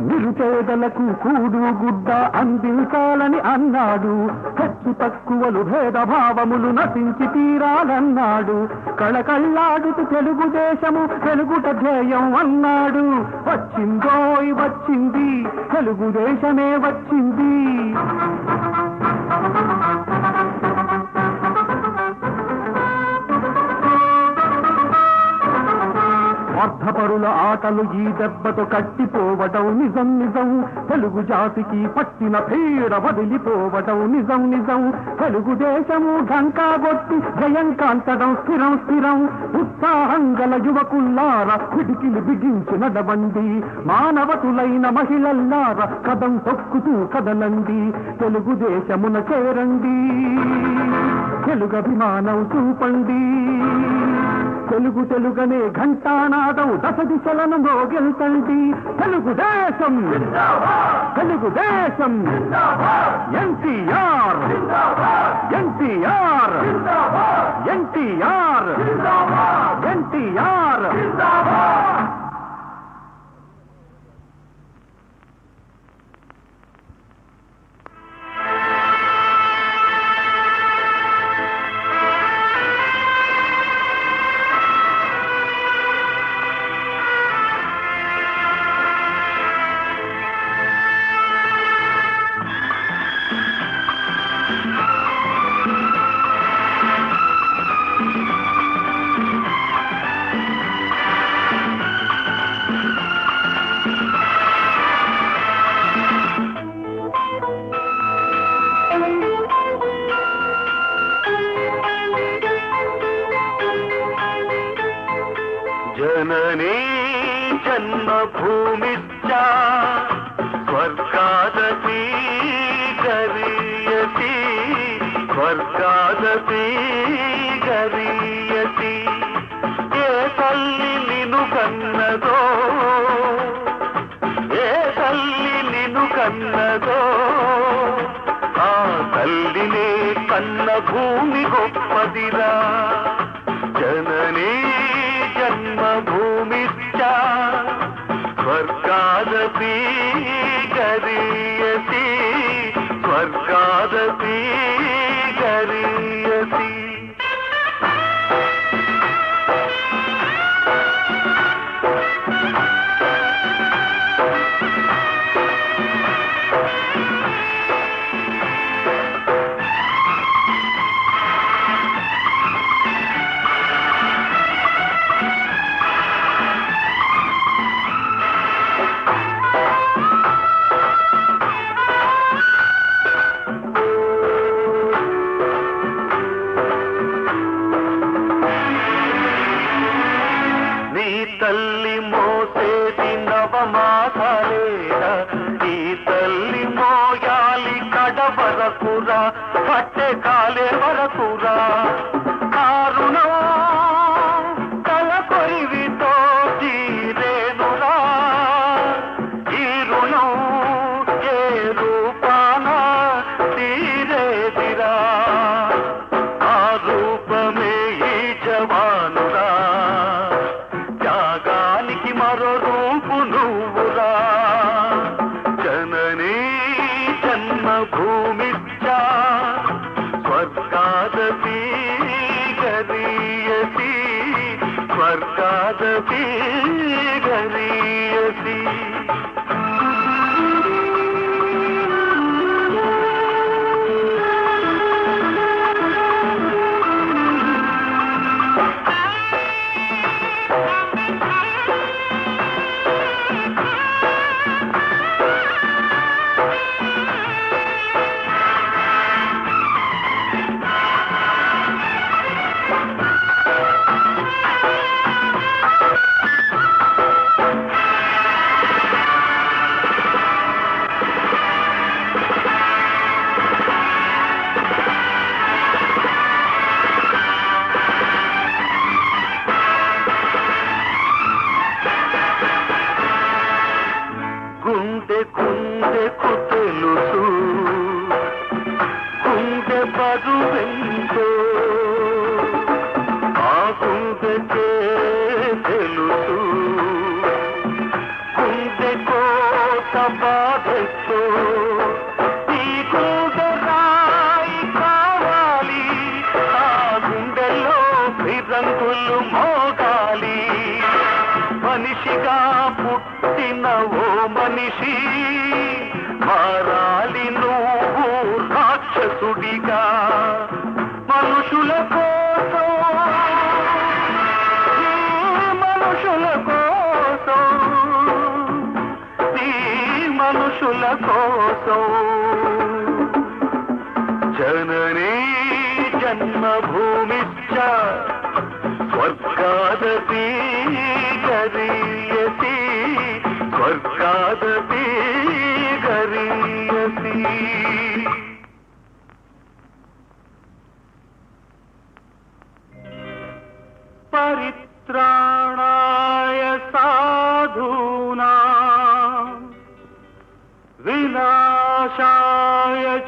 నిరుపేదలకు కూడు గుడ్డ అందించాలని అన్నాడు. హెచ్చు తక్కువలు భేదభావములు నశించి తీరాలన్నాడు. కళకళ్ళాడుతూ తెలుగుదేశము వెలుగుట ధ్యేయం అన్నాడు. వచ్చిందోయ్ వచ్చింది తెలుగుదేశమే వచ్చింది. స్వార్థపరుల ఆటలు ఈ దెబ్బతో కట్టిపోవటం నిజం నిజం. తెలుగు జాతికి పట్టిన పీడ వదిలిపోవటం నిజం నిజం. తెలుగుదేశము ఢంకాగొట్టి జయం కాంతడం స్థిరం స్థిరం. ఉత్సాహం గల యువకుల్లారా పిడికిలు బిగించి నడవండి. మానవతులైన మహిళల్లారా కదం తొక్కుతూ కదలండి. తెలుగుదేశమున చేరండి. తెలుగభిమానం చూపండి. తెలుగనే ఘంటానాదం దశ దిశలను మోగిల్చండి. తెలుగుదేశం తెలుగుదేశం ఎన్టీఆర్ ఎన్టీఆర్ ఎన్టీఆర్ ఎన్టీఆర్. జననీ జన్మభూమిశ్చ స్వర్గాదపి గరీయసి స్వర్గాదపి గరీయసి ఏ తల్లి నిన్ను కన్నదో ఏ తల్లి నిన్ను కన్నదో ఆ తల్లినే కన్న భూమి గొప్పదిరా జననీ జన్మభూమిశ్చ స్వర్గాదపి గరీయసి స్వర్గాదపి గరీయసి తల్లి మోసేది నవమాసాలేరా ఈ తల్లి మోయాలి కడ వరకురా కట్టె కాలే వరకురా కారుణం కల కొరివితో జీరేనురా ఈ రుణం ఏ రూపాన తీరేదిరా ఆ రూపమే ఈ జవానురా త్యాగానికి మరో రూపు నువ్వురా జననీ జన్మభూమిశ్చ స్వర్గాదపి గరీయసి స్వర్గాదపి గరీయసి గుండెకు తెలుసు గుండె బరువెంతో ఆ గుండెకే తెలుసు గుండె కోట బాధెతో ఈ గుండె రాయి కావాలి ఆ గుండెలో ఫిరంగులు మోగాలి మనిషిగా పుట్టిన ఓ మనిషి మారాలి నువ్వు రాక్షసుడిగా మనుషుల కోసం మనుషుల కోసం మనుషుల కోసం జననీ జన్మభూమిశ్చ స్వర్గాదపి గరీయసి స్వర్గాదపి గరీయసి పరిత్రాణాయ సాధూనాం వినాశాయ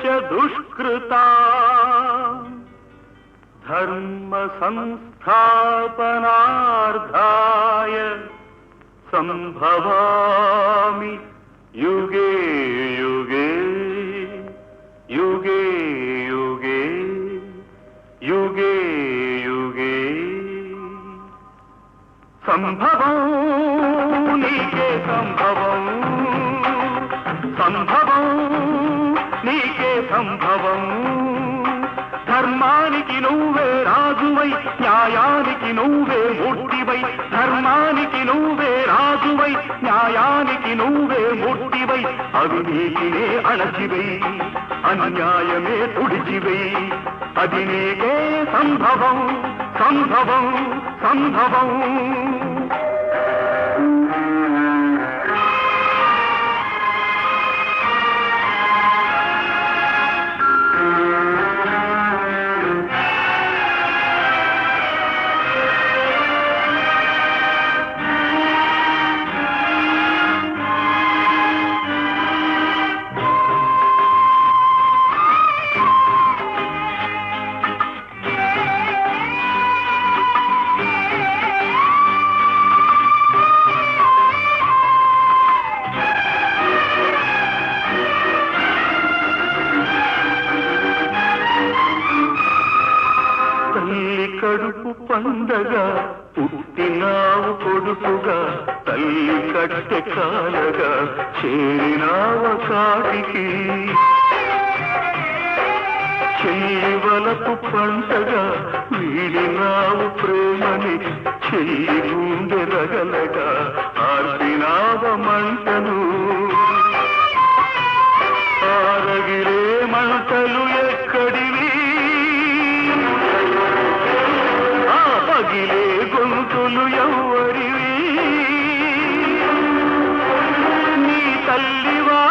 చ దుష్కృతాం ధర్మ సంస్థాపనార్థాయ సంభవామి యుగే యుగే యుగే యుగే యుగే యుగే సంభవం నీకే సంభవం సంభవం నీకే సంభవం ధర్మానికి నువ్వే రాజువై న్యాయానికి నువ్వే మూర్తివై ధర్మానికి నువ్వే రాజువై న్యాయానికి నువ్వే మూర్తివై అవినీతినే అణచివై అన్యాయమే తుడిచివై అది నీకే సంభవం సంభవం సంభవం కడుపు పండగ పుట్టినావు కొడుకుగా తల్లి కట్టె కాలగా చేరినావ కాటికి చెయ్యవలపు పంటగా వీడినావు ప్రేమని చెయ్యి గుండె రగలగా ఆర్పినావ మంటను ఆరగిలే మంటలు ఎక్కడివి ఆ పగిలే గొంతులు ఎవరివి నీ తల్లివా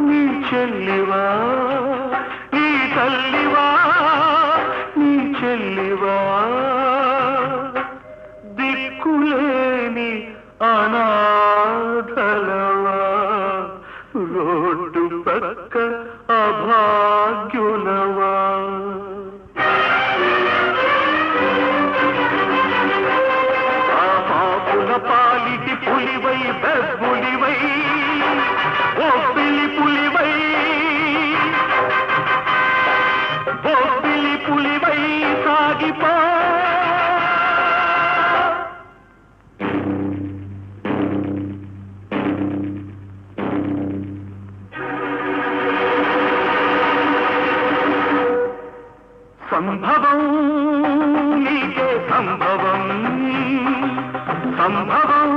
నీ చెల్లివా నీ తల్లివా నీ చెల్లివా దిక్కులేని అనాథలవా రోడ్డు పక్క అభాగ్యులవా ఆ పాపుల పాలిటి పులివై బెబ్బులివై ఓ పిలి పులివై ఓ పిలి పులివై సాగిపో సంభవం నీకే సంభవం సంభవం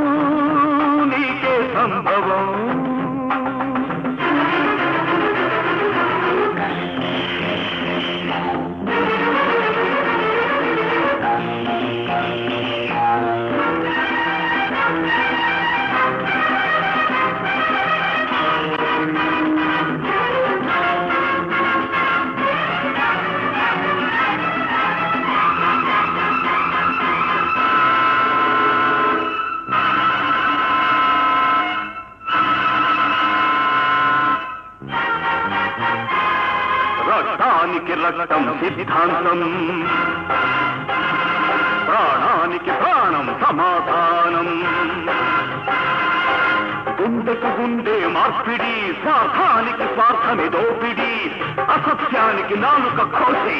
నీకే సంభవం రక్తానికి రక్తం సిద్ధాంతం ప్రాణానికి ప్రాణం సమాధానం గుండెకు గుండె మార్పిడి స్వార్థానికి స్వార్థమి దోపిడి అసత్యానికి నాలుక కోసి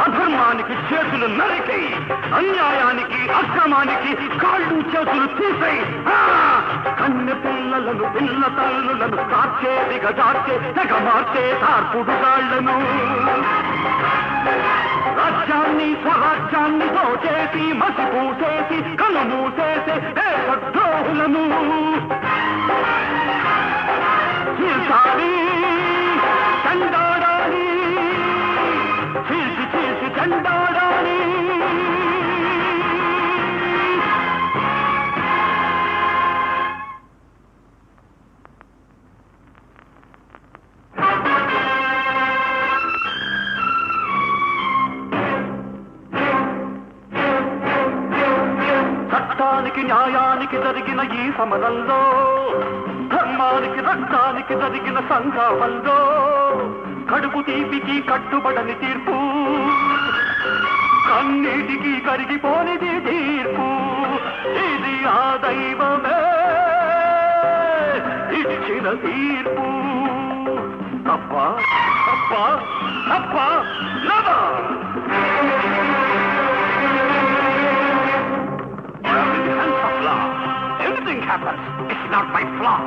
అధర్మానికి చేతులు నరికై అన్యాయానికి అక్రమానికి కాళ్ళు చేతులు తీసై కన్నె పిల్లలను పిల్ల తల్లులను కాచే దిగజార్చే తెగ మార్చే తార్పుడు గాళ్లను రాజ్యాన్ని స్వరాజ్యాన్ని దోచేసి మసిపూసేసి కను మూసేసే దేశద్రోహులను చీల్చాలి చండాడాలి చీల్చి చీల్చి చండాడాలి చట్టానికి న్యాయానికి జరిగిన ఈ సమరంలో ధర్మానికి రక్తానికి జరిగిన సంగ్రామంలో కడుపు తీపికి కట్టుబడని తీర్పు కన్నీటికి కరిగిపోనిది తీర్పు ఇది ఆ దైవమే ఇచ్చిన తీర్పు తప్ప తప్ప తప్ప Anything happens, it's not my flaw.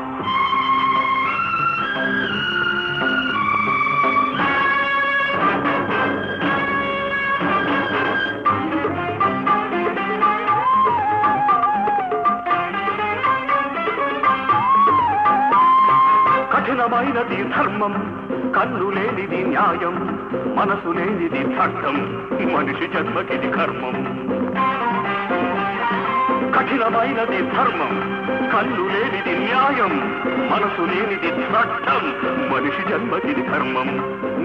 కఠినమైనది ధర్మం కన్ను లేనిది న్యాయం మనసు లేనిది చట్టం మనిషి జన్మకిది కర్మం కఠినమైనది ధర్మం కన్ను లేనిది న్యాయం మనసు లేనిది చట్టం మనిషి జన్మకిది ధర్మం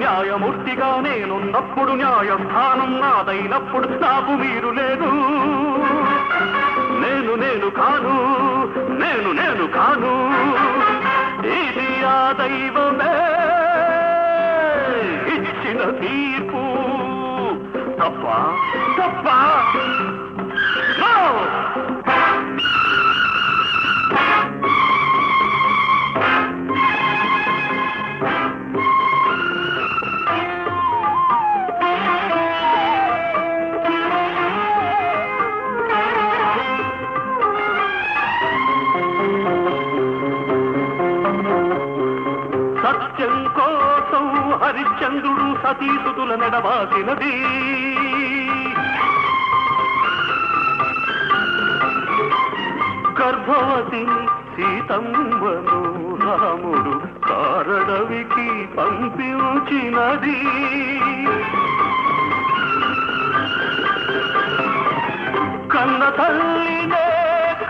న్యాయమూర్తిగా నేనున్నప్పుడు న్యాయస్థానం నాదైనప్పుడు నాకు మీరు లేదు నేను కాను నేను కాను ఇది ఆ దైవమే ఇచ్చిన తీర్పు తప్ప తప్ప కోసం హరిశ్చంద్రుడు సతీసుతుల నెడబాసినది. గర్భవతి సీతమ్మను రాముడు కారడవికి పంపించినది. కన్న తల్లినే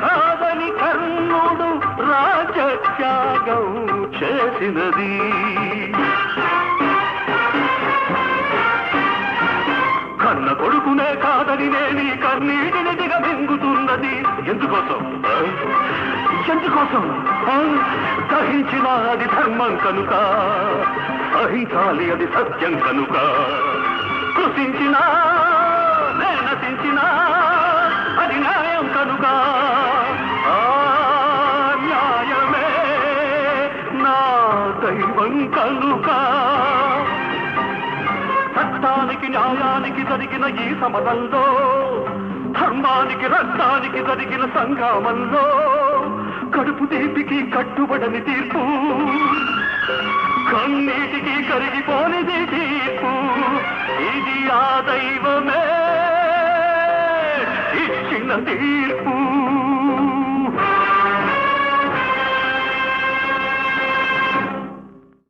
కాదని కర్ణుడు రాజత్యాగం చేసినది. కన్న కొడుకునే కాదని నేని కన్నీటిని దిగమింగుతున్నది. ఎందుకోసం ఎందుకోసం? సహించిన అది ధర్మం కనుక, సహించాలి అది సత్యం కనుక. కృషించినా నశించినా అది న్యాయం కనుక. ఆ న్యాయమే నా దైవం కనుక. సత్యానికి న్యాయానికి జరిగిన ఈ సమరంలో, ధర్మానికి రక్తానికి జరిగిన సంగ్రామంలో కడుపు తీపికి కట్టుబడని తీర్పు, కన్నీటికి కరిగిపోనిది తీర్పు. ఇది ఆ దైవమే ఇచ్చిన తీర్పు.